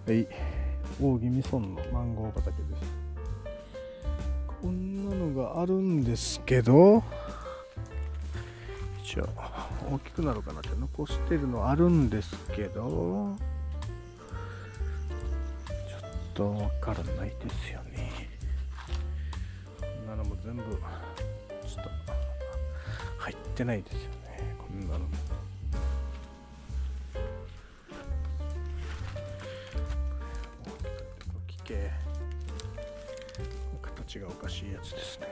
はい、大宜味村のマンゴー畑です。こんなのがあるんですけど、一応大きくなるかなって残してるのあるんですけど、ちょっとわからないですよね。こんなのも全部ちょっと入ってないですよね、こんなのも。形がおかしいやつですね。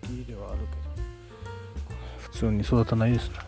大きいではあるけど普通に育たないですね。